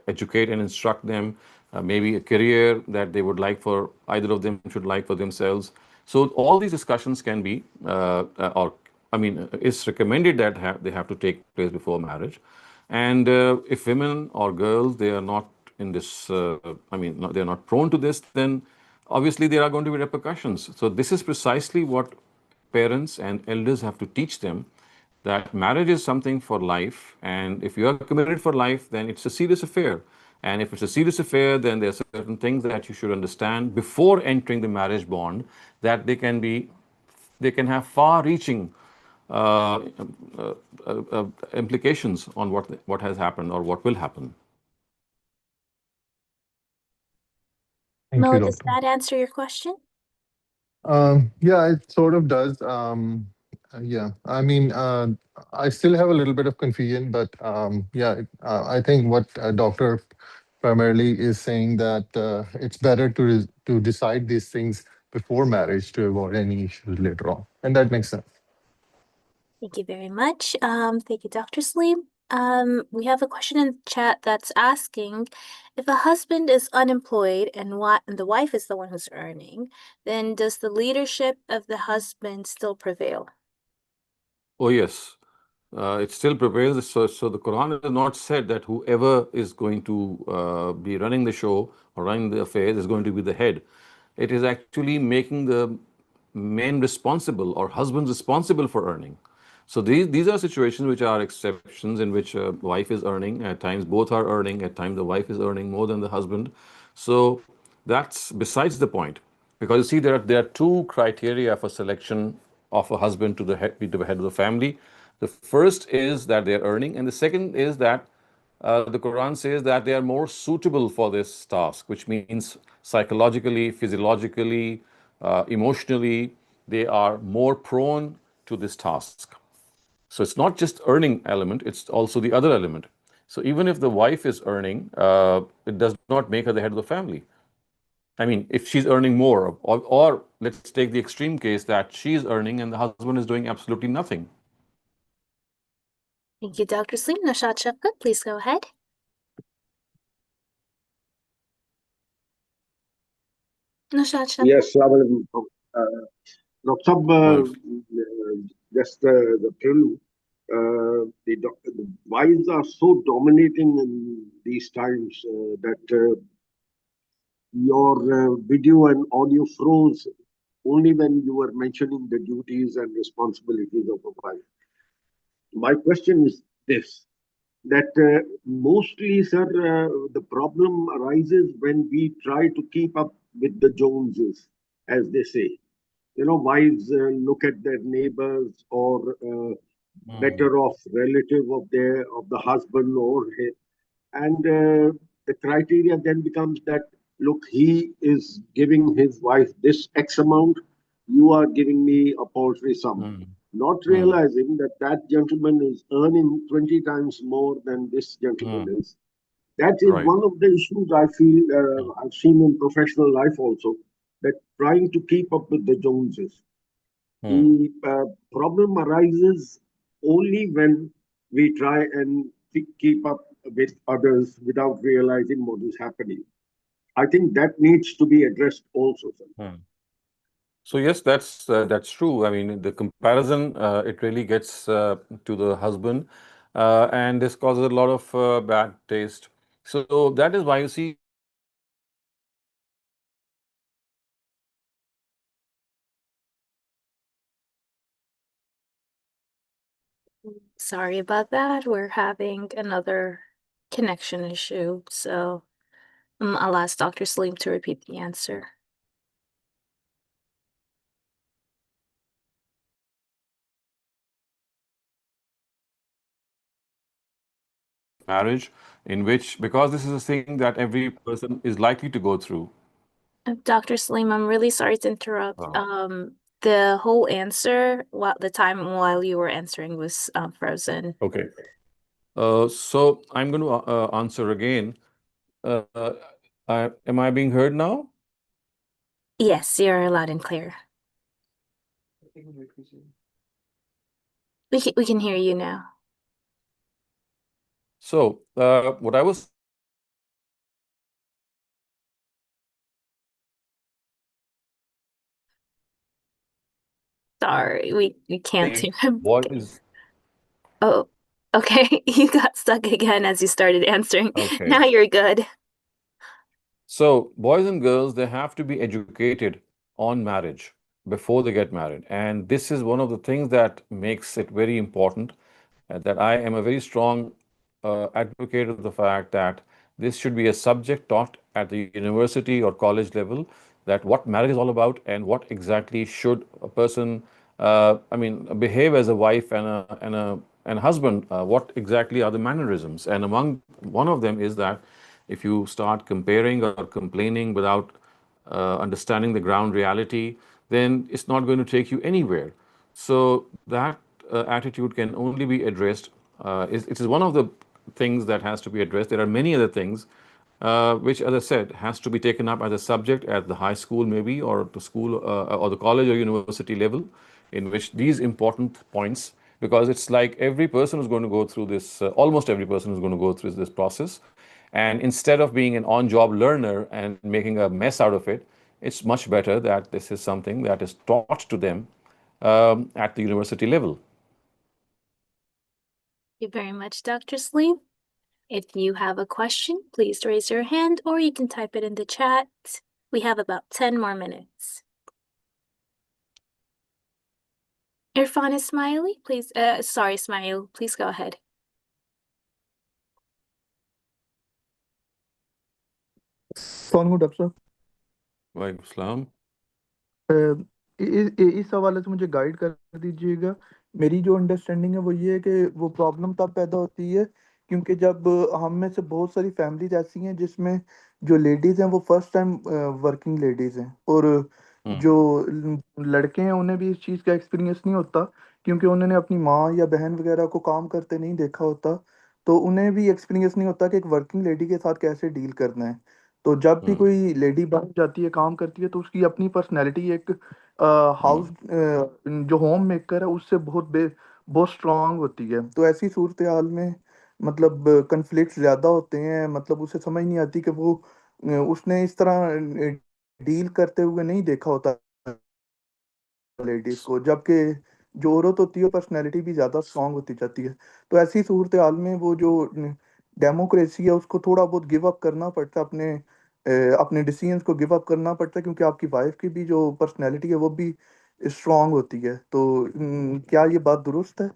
educate and instruct them, maybe a career that they would like for either of them should like for themselves. So all these discussions can be, or I mean, it's recommended that they have to take place before marriage. And if women or girls, they are not in this, they're not prone to this, then obviously there are going to be repercussions. So this is precisely what parents and elders have to teach them, that marriage is something for life, and if you are committed for life, then it's a serious affair. And if it's a serious affair, then there are certain things that you should understand before entering the marriage bond, that they can have far-reaching uh, uh, implications on what has happened or what will happen. Thank you, Mo, does doctor. that answer your question? Yeah, it sort of does. Yeah, I mean, I still have a little bit of confusion, but yeah, I think what doctor primarily is saying that it's better to decide these things before marriage to avoid any issues later on, and that makes sense. Thank you very much. Thank you, Dr. Saleem. We have a question in the chat that's asking if a husband is unemployed and the wife is the one who's earning, then does the leadership of the husband still prevail? Oh, yes. It still prevails. So the Quran has not said that whoever is going to be running the show or running the affairs is going to be the head. It is actually making the men responsible or husbands responsible for earning. So these are situations which are exceptions, in which a wife is earning. At times both are earning. At times the wife is earning more than the husband. So that's besides the point, because you see there are two criteria for selection of a husband to be the head of the family. The first is that they are earning, and the second is that the Quran says that they are more suitable for this task, which means psychologically, physiologically, emotionally, they are more prone to this task. So it's not just earning element, it's also the other element. So even if the wife is earning, it does not make her the head of the family. I mean, if she's earning more, or let's take the extreme case that she's earning and the husband is doing absolutely nothing. Thank you, Dr. Saleem. Nashad Shafqat, please go ahead. Nashad Shafqat. Yes, Assalamu alaikum. Dr. Sab, just the prelude. The wives are so dominating in these times that your video and audio froze only when you were mentioning the duties and responsibilities of a wife. My question is this, that mostly, sir, the problem arises when we try to keep up with the Joneses, as they say. Wives look at their neighbors or Mm, better off relative of the husband and the criteria then becomes that, look, he is giving his wife this X amount, you are giving me a paltry sum. mm, Not mm, realizing that that gentleman is earning 20 times more than this gentleman mm. is. That is Right. one of the issues I feel Mm, I've seen in professional life also, that trying to keep up with the Joneses. mm. The problem arises only when we try and keep up with others without realizing what is happening. I think that needs to be addressed also, sir. Mm. So yes, that's true. I mean, the comparison it really gets to the husband, and this causes a lot of bad taste. So that is why you see Sorry about that. We're having another connection issue, so I'll ask Dr. Saleem to repeat the answer. marriage in which, because this is a thing that every person is likely to go through. Dr. Saleem, I'm really sorry to interrupt. Oh. The whole answer, the time while you were answering was frozen. Okay. So I'm going to answer again. Uh, am I being heard now? Yes, you're loud and clear. We can hear you now. So what I was Sorry, we can't saying, hear him. boys. Oh, okay. You got stuck again as you started answering. Okay. Now you're good. So boys and girls, they have to be educated on marriage before they get married, and this is one of the things that makes it very important. That I am a very strong advocate of the fact that this should be a subject taught at the university or college level, that what marriage is all about and what exactly should a person, I mean, behave as a wife and a husband. What exactly are the mannerisms? And among one of them is that if you start comparing or complaining without understanding the ground reality, then it's not going to take you anywhere. So that attitude can only be addressed. It is one of the things that has to be addressed. There are many other things which, as I said, has to be taken up as a subject at the high school, maybe, or the school or the college or university level, in which these important points, because it's like every person is going to go through this, almost every person is going to go through this process. And instead of being an on job learner and making a mess out of it, it's much better that this is something that is taught to them at the university level. Thank you very much, Dr. Saleem. If you have a question, please raise your hand or you can type it in the chat. We have about 10 more minutes. Irfan Ismaili, please, sorry, Ismail, please go ahead. कौन हूँ doctor साहब? Walaikum Assalam. इस हवाले से मुझे guide कर दीजिएगा। मेरी जो अंडरस्टैंडिंग है वो ये है कि वो प्रॉब्लम तब पैदा होती है क्योंकि जब हम में से बहुत सारी फैमिलीज ऐसी हैं जिसमें जो लेडीज़ हैं वो फर्स्ट टाइम वर्किंग लेडीज़ हैं और Hmm. जो लड़के हैं उन्हें भी इस चीज़ का एक्सपीरियंस नहीं होता क्योंकि उन्होंने अपनी माँ या बहन वगैरह को काम करते नहीं देखा होता, तो उन्हें भी एक्सपीरियंस नहीं होता कि एक वर्किंग लेडी के साथ कैसे डील करना है। तो जब भी Hmm. कोई लेडी बाहर जाती है काम करती है तो उसकी अपनी पर्सनैलिटी एक हाउस जो होम मेकर है उससे बहुत स्ट्रांग होती है। तो ऐसी सूरत हाल में मतलब कन्फ्लिक्ट ज़्यादा होते हैं, मतलब उसे समझ नहीं आती कि वो उसने इस तरह डील करते हुए नहीं देखा होता लेडीज़ को, जबकि जो औरत होती है वो पर्सनैलिटी भी ज़्यादा स्ट्रांग होती जाती है। तो ऐसी सूरत हाल में वो जो डेमोक्रेसी है उसको थोड़ा बहुत गिव अप करना पड़ता है, अपने डिसीजंस को गिव अप करना पड़ता है क्योंकि आपकी वाइफ की भी जो पर्सनैलिटी है वो भी स्ट्रांग होती है। तो क्या ये बात दुरुस्त है?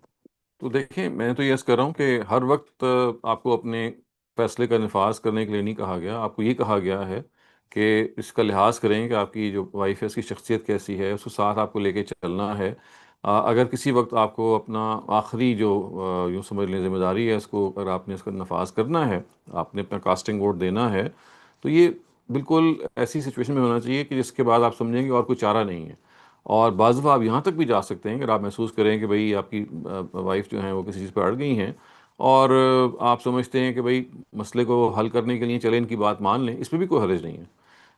तो देखें, मैं तो ये अर्ज़ कर रहा हूँ कि हर वक्त आपको अपने फैसले का नफाज करने के लिए नहीं कहा गया। आपको ये कहा गया है कि इसका लिहाज करें कि आपकी जो वाइफ है उसकी शख्सियत कैसी है, उसको साथ आपको लेके चलना है। अगर किसी वक्त आपको अपना आखिरी जो यूँ समझ लें जिम्मेदारी है, उसको अगर आपने इसका नफाज करना है, आपने अपना कास्टिंग वोट देना है, तो ये बिल्कुल ऐसी सिचुएशन में होना चाहिए कि जिसके बाद आप समझेंगे और कोई चारा नहीं है। और बाज़ दफ़ा आप यहाँ तक भी जा सकते हैं कि अगर आप महसूस करें कि भाई आपकी वाइफ जो है वो किसी चीज़ पर अड़ गई हैं, और आप समझते हैं कि भाई मसले को हल करने के लिए चले इनकी बात मान लें, इसमें भी कोई हर्ज नहीं है।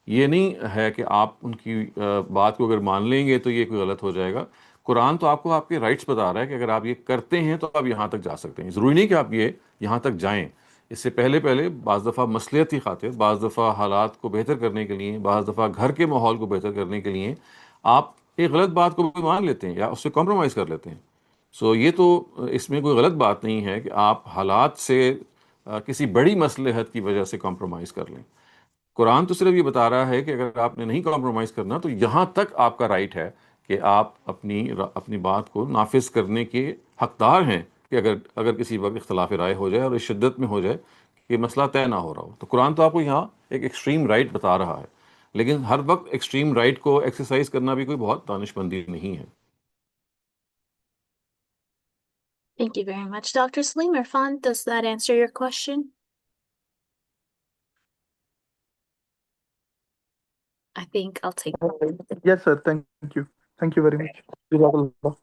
ये नहीं है कि आप उनकी बात को अगर मान लेंगे तो ये कोई गलत हो जाएगा। कुरान तो आपको आपके राइट्स बता रहा है कि अगर आप ये करते हैं तो आप यहाँ तक जा सकते हैं। ज़रूरी नहीं कि आप ये यहाँ तक जाएं। इससे पहले पहले बाज़ दफ़ा मसलियत की खातिर, बाज़ दफ़ा हालात को बेहतर करने के लिए, बाज़ दफ़ा घर के माहौल को बेहतर करने के लिए आप एक गलत बात को भी मान लेते हैं या उससे कॉम्प्रोमाइज़ कर लेते हैं। सो ये तो इसमें कोई गलत बात नहीं है कि आप हालात से किसी बड़ी मसलहत की वजह से कॉम्प्रोमाइज़ कर लें। कुरान तो सिर्फ ये बता रहा है कि अगर आपने नहीं कॉम्प्रोमाइज़ करना तो यहाँ तक आपका राइट है कि आप अपनी बात को नाफिज करने के हकदार हैं, कि अगर अगर किसी वक्त इख्तलाफ राय हो जाए और इस शिद्दत में हो जाए कि मसला तय ना हो रहा हो, तो कुरान तो आपको यहाँ एक एक्सट्रीम राइट बता रहा है। लेकिन हर वक्त एक्सट्रीम राइट को एक्सरसाइज करना भी कोई बहुत दानिशमंदी नहीं है। Thank you very much, Dr. Saleem. Irfan, does that answer your question? I think I'll take. Yes, sir. Thank you. Thank you very much. Jazakallah.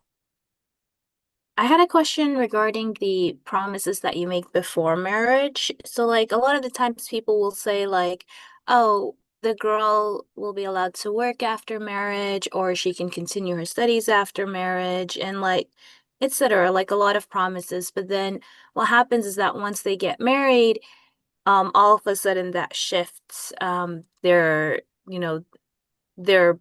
I had a question regarding the promises that you make before marriage. So, like, a lot of the times people will say, like, oh, the girl will be allowed to work after marriage, or she can continue her studies after marriage, and like, etc. Like, a lot of promises. But then what happens is that once they get married, all of a sudden that shifts. You know, they're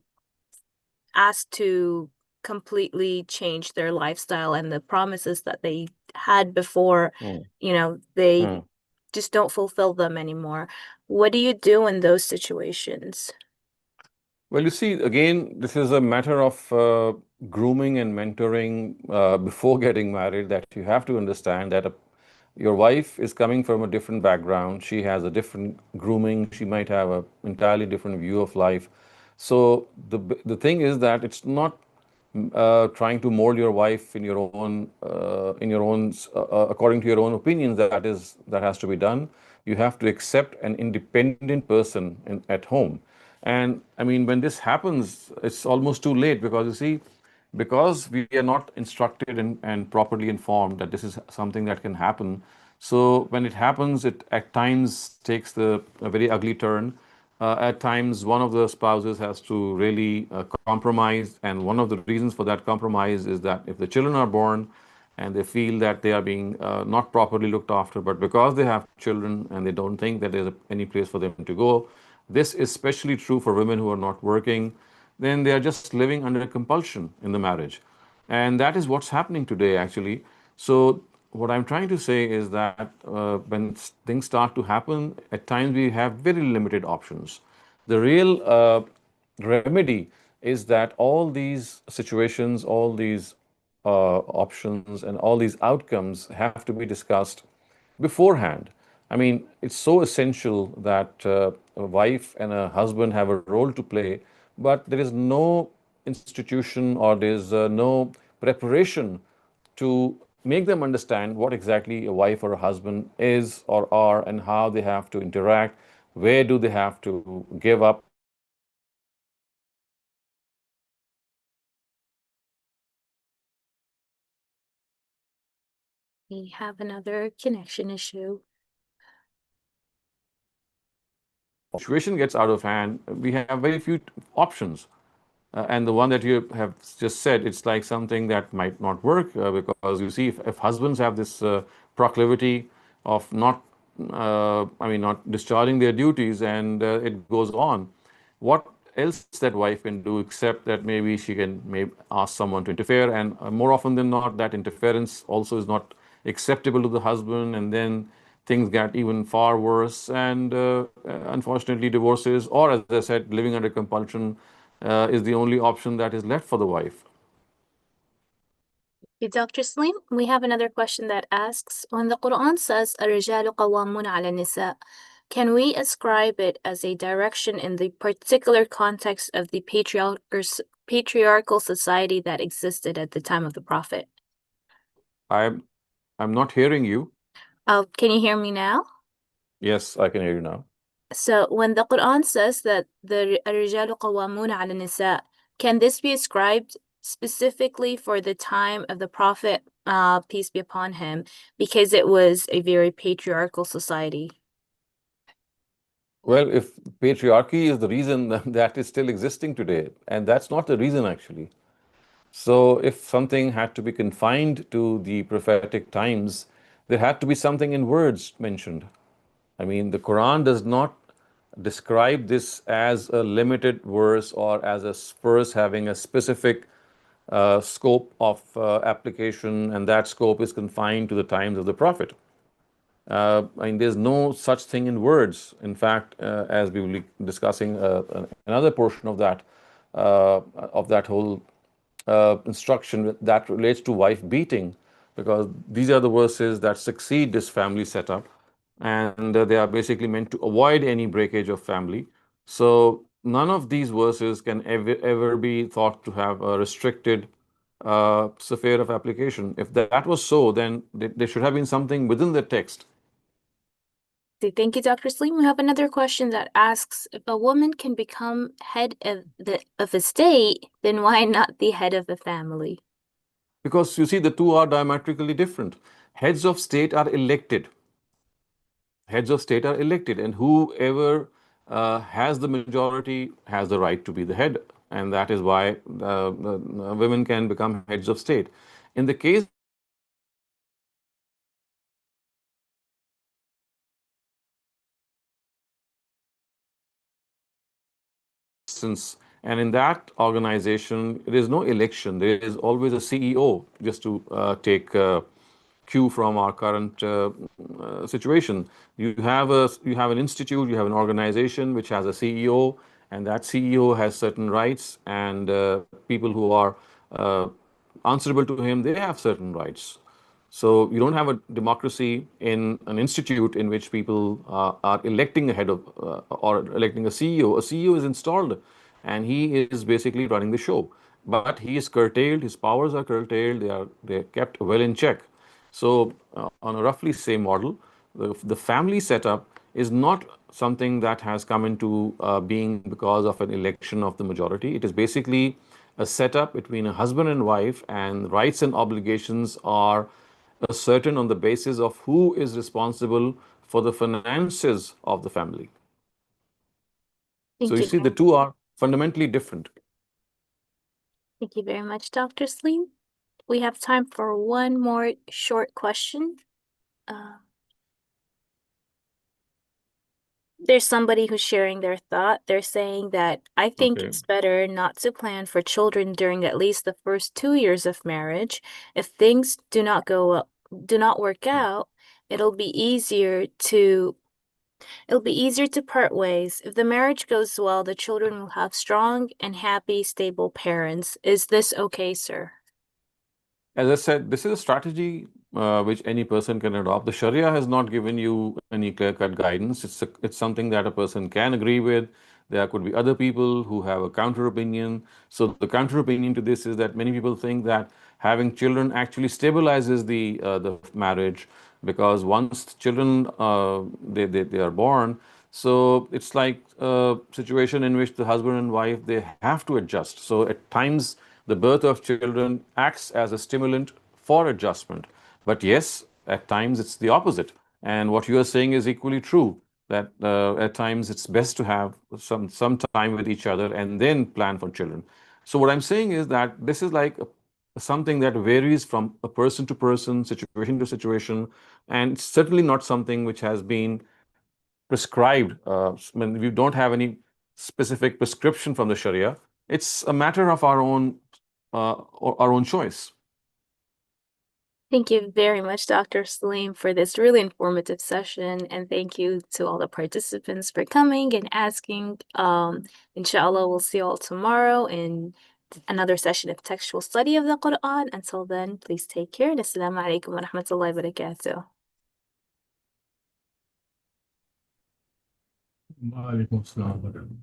asked to completely change their lifestyle, and the promises that they had before, Hmm. they Hmm. just don't fulfill them anymore. What do you do in those situations? Well, you see, again, this is a matter of grooming and mentoring before getting married, that you have to understand that your wife is coming from a different background. She has a different grooming. She might have an entirely different view of life. So the thing is that it's not trying to mold your wife in your own according to your own opinions. That has to be done. You have to accept an independent person at home. And I mean, when this happens, it's almost too late, because you see, because we are not instructed and properly informed that this is something that can happen. So when it happens, it at times takes a very ugly turn. At times, one of the spouses has to really compromise, and one of the reasons for that compromise is that if the children are born and they feel that they are being not properly looked after, but because they have children and they don't think that there's any place for them to go, this is especially true for women who are not working, then they are just living under compulsion in the marriage. And that is what's happening today, actually. So, what I'm trying to say is that when things start to happen, at times we have very limited options. The real remedy is that all these situations, all these options, and all these outcomes have to be discussed beforehand. I mean, it's so essential that a wife and a husband have a role to play, but there is no institution, or there's no preparation to make them understand what exactly a wife or a husband is or are, and how they have to interact, where do they have to give up. We have another connection issue. Situation gets out of hand, we have very few options. And the one that you have just said, it's like something that might not work, because you see, if husbands have this proclivity of not discharging their duties, and it goes on, what else that wife can do except that maybe she can maybe ask someone to interfere, and more often than not, that interference also is not acceptable to the husband, and then things get even far worse, and unfortunately, divorces, or as I said, living under compulsion is the only option that is left for the wife. Dr. Saleem, we have another question that asks, when the Quran says الرجال قوامون على النساء, can we ascribe it as a direction in the particular context of the patriarchal society that existed at the time of the Prophet? I'm not hearing you. Oh, can you hear me now? Yes, I can hear you now. So when the Quran says that the الرجال قوامون على النساء, can this be ascribed specifically for the time of the Prophet, peace be upon him, because it was a very patriarchal society? Well, if patriarchy is the reason, then that is still existing today, and that's not the reason actually. So, if something had to be confined to the prophetic times, there had to be something in words mentioned. I mean, the Quran does not describe this as a limited verse or as a verse having a specific scope of application, and that scope is confined to the times of the Prophet. I mean, there's no such thing in words. In fact, as we will be discussing another portion of that whole instruction that relates to wife beating, because these are the verses that succeed this family setup, and they are basically meant to avoid any breakage of family. So none of these verses can ever be thought to have a restricted sphere of application. If that was so, then there should have been something within the text. Thank you, Dr. Saleem. We have another question that asks, if a woman can become head of a state, then why not the head of the family? Because you see, the two are diametrically different. Heads of state are elected. Heads of state are elected, and whoever has the majority has the right to be the head. And that is why women can become heads of state. In the case and in that organization, there is no election. There is always a CEO, just to take cue from our current situation. You have an institute, you have an organization which has a CEO, and that CEO has certain rights, and people who are uh, answerable to him, they have certain rights. So you don't have a democracy in an institute in which people are electing a head of or electing a CEO. A CEO is installed, and he is basically running the show. But he is curtailed. His powers are curtailed. They're kept well in check. So on a roughly same model, the family setup is not something that has come into being because of an election of the majority. It is basically a setup between a husband and wife, and rights and obligations are certain on the basis of who is responsible for the finances of the family. So Thank you you. see, the two are fundamentally different. Thank you very much, Dr. Saleem. We have time for one more short question. There's somebody who's sharing their thought. They're saying that I think Okay. it's better not to plan for children during at least the first 2 years of marriage. If things do not work out, it'll be easier to part ways. If the marriage goes well, the children will have strong and happy, stable parents. Is this okay, sir? As I said, this is a strategy which any person can adopt. The Sharia has not given you any clear-cut guidance. It's something that a person can agree with. There could be other people who have a counter opinion. So the counter opinion to this is that many people think that having children actually stabilizes the marriage, because once children they are born, so it's like a situation in which the husband and wife, they have to adjust. So at times the birth of children acts as a stimulant for adjustment. But yes, at times it's the opposite. And what you are saying is equally true, that at times it's best to have some time with each other and then plan for children. So what I'm saying is that this is like something that varies from a person to person, situation to situation, and certainly not something which has been prescribed. When we don't have any specific prescription from the Sharia, it's a matter of our own choice. Thank you very much, Dr. Saleem, for this really informative session. And thank you to all the participants for coming and asking. Inshallah, we'll see you all tomorrow. And another session of textual study of the Quran. Until then, please take care. Assalamu alaikum wa rahmatullahi wa barakatuh. Walaikum assalam wa rahmatullah.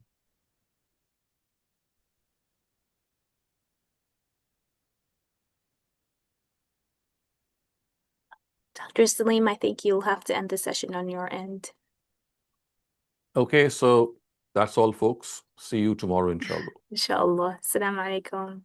Dr. Saleem, I think you'll have to end the session on your end. Okay, so that's all, folks. See you tomorrow, inshallah. Inshallah. Assalamu alaikum.